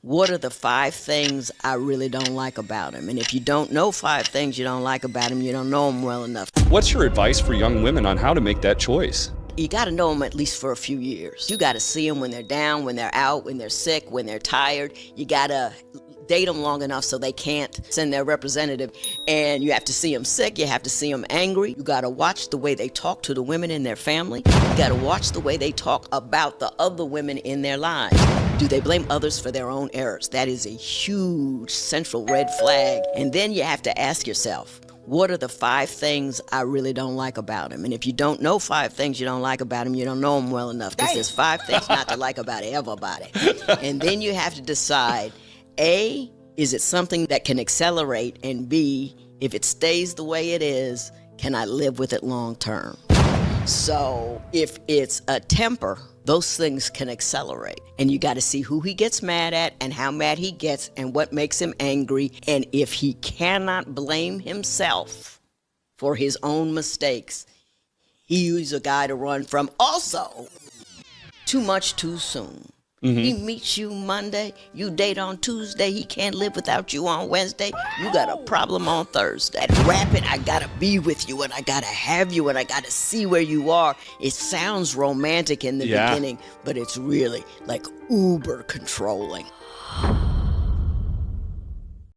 what are the 5 things I really don't like about him? And if you don't know 5 things you don't like about him, you don't know him well enough. What's your advice for young women on how to make that choice? You got to know them at least for a few years. You got to see them when they're down, when they're out, when they're sick, when they're tired. You got to date them long enough so they can't send their representative. And you have to see them sick. You have to see them angry. You got to watch the way they talk to the women in their family. You got to watch the way they talk about the other women in their lives. Do they blame others for their own errors? That is a huge central red flag. And then you have to ask yourself, what are the 5 things I really don't like about him? And if you don't know 5 things you don't like about him, you don't know him well enough, because there's 5 things not to like about everybody. And then you have to decide, A, is it something that can accelerate? And B, if it stays the way it is, can I live with it long term? So if it's a temper, those things can accelerate. And you got to see who he gets mad at and how mad he gets and what makes him angry. And if he cannot blame himself for his own mistakes, he's a guy to run from. Also, too much too soon. He meets you Monday, you date on Tuesday, he can't live without you on Wednesday, you got a problem on Thursday. Rapid, I gotta be with you and I gotta have you and I gotta see where you are. It sounds romantic in the beginning, but it's really like uber controlling.